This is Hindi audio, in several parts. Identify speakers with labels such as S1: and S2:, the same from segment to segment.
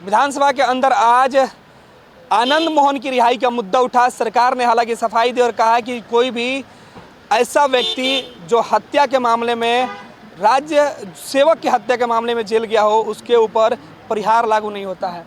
S1: विधानसभा के अंदर आज आनंद मोहन की रिहाई का मुद्दा उठा। सरकार ने हालांकि सफाई दी और कहा कि कोई भी ऐसा व्यक्ति जो हत्या के मामले में, राज्य सेवक की हत्या के मामले में जेल गया हो, उसके ऊपर परिहार लागू नहीं होता है।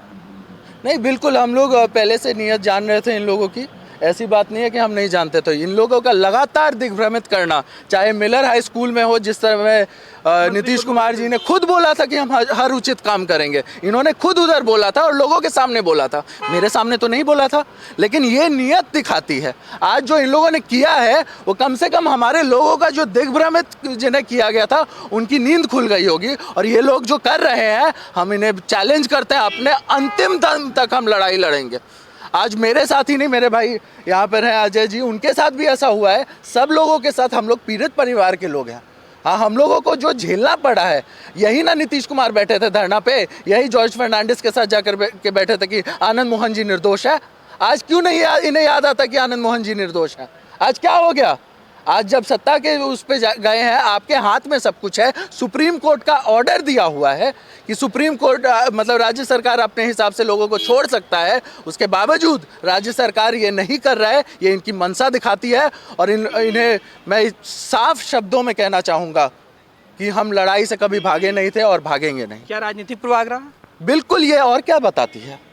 S2: नहीं, बिल्कुल हम लोग पहले से नीयत जान रहे थे इन लोगों की। ऐसी बात नहीं है कि हम नहीं जानते। तो इन लोगों का लगातार दिग्भ्रमित करना, चाहे मिलर हाई स्कूल में हो, जिस तरह नीतीश कुमार जी ने खुद बोला था कि हम हर उचित काम करेंगे, इन्होंने खुद उधर बोला था और लोगों के सामने बोला था, मेरे सामने तो नहीं बोला था। लेकिन ये नीयत दिखाती है आज जो इन लोगों ने किया है, वो कम से कम हमारे लोगों का जो दिग्भ्रमित जिन्हें किया गया था उनकी नींद खुल गई होगी। और ये लोग जो कर रहे हैं, हम इन्हें चैलेंज करते हैं, अपने अंतिम दम तक हम लड़ाई लड़ेंगे। आज मेरे साथ ही नहीं, मेरे भाई यहाँ पर हैं अजय जी, उनके साथ भी ऐसा हुआ है। सब लोगों के साथ हम लोग पीड़ित परिवार के लोग हैं। हाँ, हम लोगों को जो झेलना पड़ा है, यही ना नीतीश कुमार बैठे थे धरना पे, यही जॉर्ज फर्नांडिस के साथ जाकर के बैठे थे कि आनंद मोहन जी निर्दोष है। आज क्यों नहीं इन्हें याद आता कि आनंद मोहन जी निर्दोष है? आज क्या हो गया? आज जब सत्ता के उस पे गए हैं, आपके हाथ में सब कुछ है। सुप्रीम कोर्ट का ऑर्डर दिया हुआ है कि सुप्रीम कोर्ट मतलब राज्य सरकार अपने हिसाब से लोगों को छोड़ सकता है, उसके बावजूद राज्य सरकार ये नहीं कर रहा है। ये इनकी मंशा दिखाती है। और इन्हें मैं साफ शब्दों में कहना चाहूँगा कि हम लड़ाई से कभी भागे नहीं थे और भागेंगे नहीं।
S1: क्या राजनीतिक पूर्वाग्रह?
S2: बिल्कुल। ये और क्या बताती है?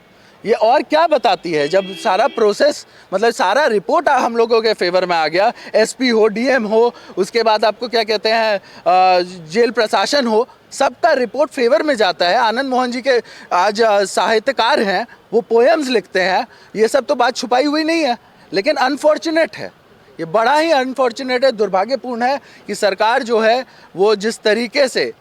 S2: ये और क्या बताती है? जब सारा प्रोसेस, मतलब सारा रिपोर्ट हम लोगों के फेवर में आ गया, एसपी हो, डीएम हो, उसके बाद आपको क्या कहते हैं, जेल प्रशासन हो, सबका रिपोर्ट फेवर में जाता है। आनंद मोहन जी के आज साहित्यकार हैं, वो पोएम्स लिखते हैं। ये सब तो बात छुपाई हुई नहीं है। लेकिन अनफॉर्चुनेट है, ये बड़ा ही अनफॉर्चुनेट है, दुर्भाग्यपूर्ण है कि सरकार जो है वो जिस तरीके से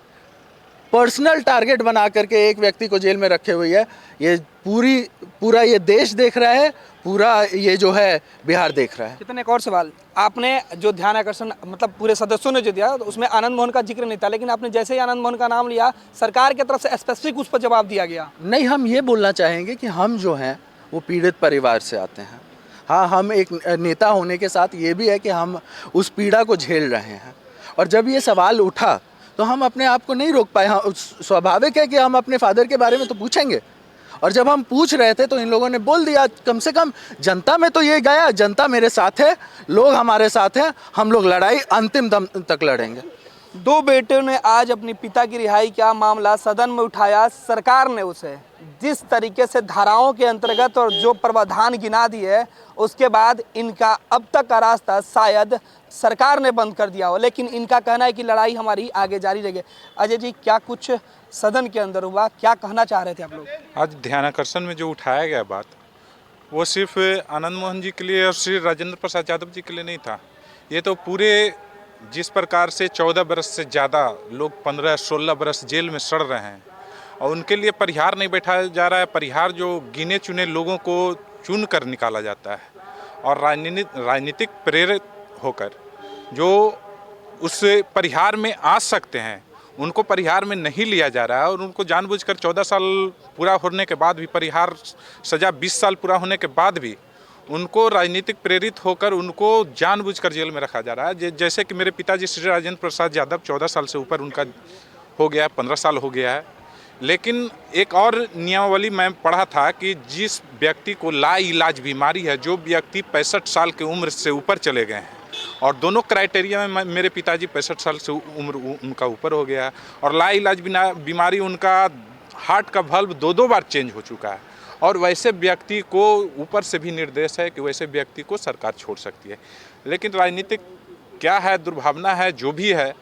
S2: पर्सनल टारगेट बना करके एक व्यक्ति को जेल में रखे हुई है। ये पूरा ये देश देख रहा है, पूरा ये जो है बिहार देख रहा है।
S1: कितने एक और सवाल, आपने जो ध्यान आकर्षण मतलब पूरे सदस्यों ने जो दिया, तो उसमें आनंद मोहन का जिक्र नहीं था, लेकिन आपने जैसे ही आनंद मोहन का नाम लिया, सरकार की तरफ से स्पेसिफिक उस पर जवाब दिया गया।
S2: नहीं, हम ये बोलना चाहेंगे कि हम जो हैं वो पीड़ित परिवार से आते हैं। हाँ, हम एक नेता होने के साथ ये भी है कि हम उस पीड़ा को झेल रहे हैं। और जब ये सवाल उठा तो हम अपने आप को नहीं रोक पाए। हाँ, स्वाभाविक है कि हम अपने फादर के बारे में तो पूछेंगे। और जब हम पूछ रहे थे तो इन लोगों ने बोल दिया, कम से कम जनता में तो ये गया, जनता मेरे साथ है, लोग हमारे साथ हैं, हम लोग लड़ाई अंतिम दम तक लड़ेंगे।
S1: दो बेटों ने आज अपने पिता की रिहाई का मामला सदन में उठाया। सरकार ने उसे जिस तरीके से धाराओं के अंतर्गत और जो प्रावधान गिना दिए, उसके बाद इनका अब तक का रास्ता शायद सरकार ने बंद कर दिया हो, लेकिन इनका कहना है कि लड़ाई हमारी आगे जारी रहेगी। अजय जी, क्या कुछ सदन के अंदर हुआ, क्या कहना चाह रहे थे आप लोग?
S3: आज ध्यानाकर्षण में जो उठाया गया बात, वो सिर्फ आनंद मोहन जी के लिए और श्री राजेंद्र प्रसाद यादव जी के लिए नहीं था। ये तो पूरे जिस प्रकार से 14 बरस से ज़्यादा लोग 15-16 बरस जेल में सड़ रहे हैं और उनके लिए परिहार नहीं बैठाया जा रहा है। परिहार जो गिने चुने लोगों को चुन कर निकाला जाता है और राजनीतिक प्रेरित होकर जो उस परिहार में आ सकते हैं, उनको परिहार में नहीं लिया जा रहा है। और उनको जानबूझकर 14 साल पूरा होने के बाद भी, परिहार सज़ा 20 साल पूरा होने के बाद भी उनको राजनीतिक प्रेरित होकर उनको जानबूझकर जेल में रखा जा रहा है। जैसे कि मेरे पिताजी श्री राजेंद्र प्रसाद यादव 14 साल से ऊपर उनका हो गया, 15 साल हो गया है। लेकिन एक और नियमावली मैं पढ़ा था कि जिस व्यक्ति को लाइलाज बीमारी है, जो व्यक्ति 65 साल की उम्र से ऊपर चले गए हैं, और दोनों क्राइटेरिया में मेरे पिताजी 65 साल से उम्र उनका ऊपर हो गया है, और लाइलाज बीमारी उनका हार्ट का valve 2 बार चेंज हो चुका है, और वैसे व्यक्ति को ऊपर से भी निर्देश है कि वैसे व्यक्ति को सरकार छोड़ सकती है। लेकिन राजनीतिक क्या है, दुर्भावना है, जो भी है,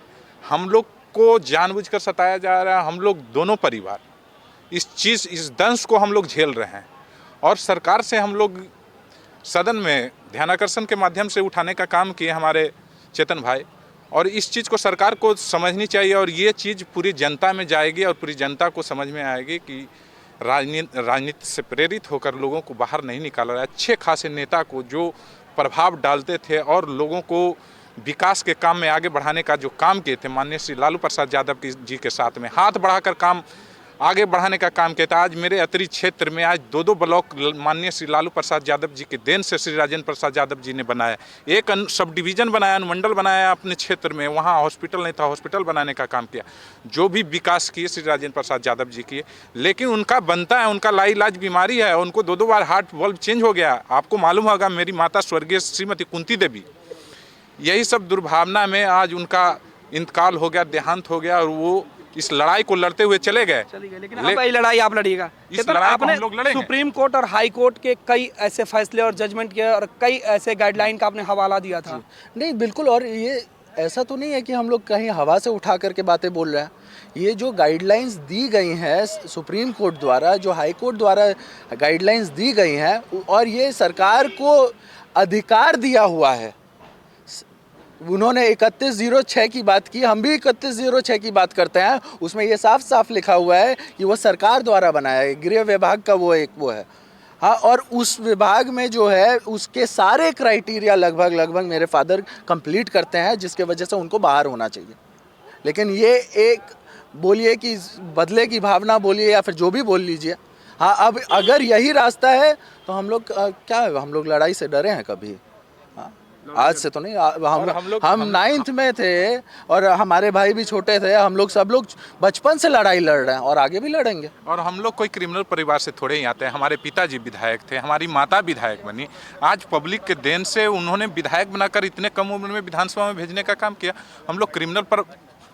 S3: हम लोग को जानबूझकर सताया जा रहा है। हम लोग दोनों परिवार इस दंश को हम लोग झेल रहे हैं और सरकार से हम लोग सदन में ध्यानाकर्षण के माध्यम से उठाने का काम किए हमारे चेतन भाई, और इस चीज़ को सरकार को समझनी चाहिए और ये चीज़ पूरी जनता में जाएगी और पूरी जनता को समझ में आएगी कि राजनीति से प्रेरित होकर लोगों को बाहर नहीं निकाला रहा है। अच्छे खासे नेता को जो प्रभाव डालते थे और लोगों को विकास के काम में आगे बढ़ाने का जो काम किए थे, माननीय श्री लालू प्रसाद यादव जी के साथ में हाथ बढ़ाकर काम आगे बढ़ाने का काम किया था। आज मेरे अतिरिक्त क्षेत्र में आज 2 ब्लॉक माननीय श्री लालू प्रसाद यादव जी के देन से श्री राजेंद्र प्रसाद यादव जी ने बनाया। एक सब डिवीज़न बनाया, अनुमंडल बनाया अपने क्षेत्र में, वहाँ हॉस्पिटल नहीं था, हॉस्पिटल बनाने का काम किया। जो भी विकास किए श्री राजेंद्र प्रसाद यादव जी किए, लेकिन उनका बनता है, उनका लाइलाज बीमारी है, उनको 2 बार हार्ट वाल्व चेंज हो गया। आपको मालूम होगा मेरी माता स्वर्गीय श्रीमती कुंती देवी, यही सब दुर्भावना में आज उनका इंतकाल हो गया, देहांत हो गया, और वो इस लड़ाई को लड़ते हुए चले गए।
S1: लेकिन अब ये लड़ाई आप लड़िएगा,
S3: इस लड़ाई को हम लोग लड़ेंगे।
S1: सुप्रीम कोर्ट और हाई कोर्ट के कई ऐसे फैसले और जजमेंट किए और कई ऐसे गाइडलाइन का आपने हवाला दिया था।
S2: नहीं बिल्कुल, और ये ऐसा तो नहीं है कि हम लोग कहीं हवा से उठा करके बातें बोल रहे हैं। ये जो गाइडलाइंस दी गई हैं सुप्रीम कोर्ट द्वारा, जो हाई कोर्ट द्वारा गाइडलाइंस दी गई हैं, और ये सरकार को अधिकार दिया हुआ है। उन्होंने 3106 की बात की, हम भी 3106 की बात करते हैं। उसमें ये साफ साफ लिखा हुआ है कि वो सरकार द्वारा बनाया है, गृह विभाग का वो है। हाँ, और उस विभाग में जो है उसके सारे क्राइटेरिया लगभग मेरे फादर कंप्लीट करते हैं, जिसके वजह से उनको बाहर होना चाहिए। लेकिन ये एक बोलिए कि बदले की भावना बोलिए या फिर जो भी बोल लीजिए, हाँ, अब अगर यही रास्ता है तो हम लोग क्या है, हम लोग लड़ाई से डरे हैं कभी? आज से तो नहीं। हम 9th में थे और हमारे भाई भी छोटे थे। हम लोग सब लोग बचपन से लड़ाई लड़ रहे हैं और आगे भी लड़ेंगे।
S3: और हम लोग कोई क्रिमिनल परिवार से थोड़े ही आते हैं। हमारे पिताजी विधायक थे, हमारी माता विधायक बनी। आज पब्लिक के देन से उन्होंने विधायक बनाकर इतने कम उम्र में विधानसभा में भेजने का काम किया। हम लोग क्रिमिनल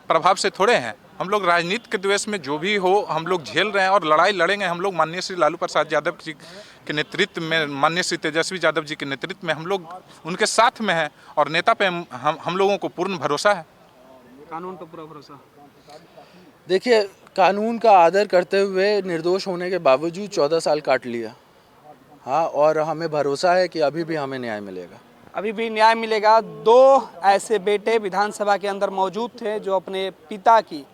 S3: प्रभाव से थोड़े हैं। हम लोग राजनीति के द्वेष में जो भी हो हम लोग झेल रहे हैं और लड़ाई लड़ेंगे। हम लोग माननीय श्री लालू प्रसाद यादव जी के नेतृत्व में, माननीय श्री तेजस्वी यादव जी के नेतृत्व में हम लोग उनके साथ में हैं और नेता पे हम लोगों को पूर्ण भरोसा है।
S1: कानून पर पूरा भरोसा।
S2: देखिए, कानून का आदर करते हुए निर्दोष होने के बावजूद 14 साल काट लिया। हाँ, और हमें भरोसा है कि अभी भी हमें न्याय मिलेगा।
S1: अभी भी न्याय मिलेगा। 2 ऐसे बेटे विधानसभा के अंदर मौजूद थे जो अपने पिता की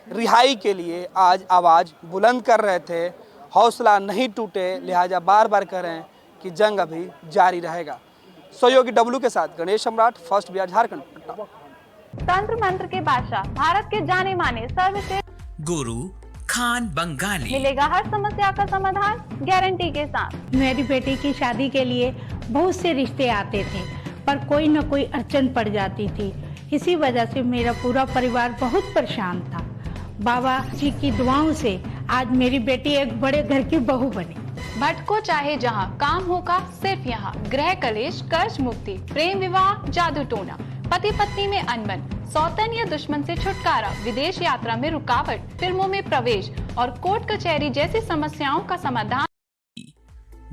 S1: रिहाई के लिए आज आवाज़ बुलंद कर रहे थे। हौसला नहीं टूटे, लिहाजा बार बार कह रहे हैं कि जंग अभी जारी रहेगा। सहयोगी डब्लू के साथ गणेश सम्राट, फर्स्ट बिहार, झारखंड।
S4: तंत्र मंत्र के बादशाह, भारत के जाने माने सर्वश्रेष्ठ
S5: गुरु खान बंगाली,
S4: मिलेगा हर समस्या का समाधान गारंटी के साथ।
S6: मेरी बेटी की शादी के लिए बहुत से रिश्ते आते थे, पर कोई न कोई अड़चन पड़ जाती थी। इसी वजह से मेरा पूरा परिवार बहुत परेशान था। बाबा जी की दुआओं से आज मेरी बेटी एक बड़े घर की बहू बनी।
S4: भटको चाहे जहां, काम होगा सिर्फ यहाँ। गृह कलेश, कर्ज मुक्ति, प्रेम विवाह, जादू टोना, पति पत्नी में अनबन, सौतन या दुश्मन से छुटकारा, विदेश यात्रा में रुकावट, फिल्मों में प्रवेश और कोर्ट कचहरी जैसी समस्याओं का समाधान।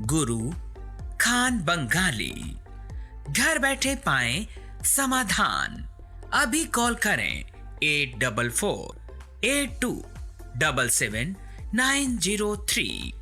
S5: गुरु खान बंगाली, घर बैठे पाएं समाधान। अभी कॉल करें 8448277903।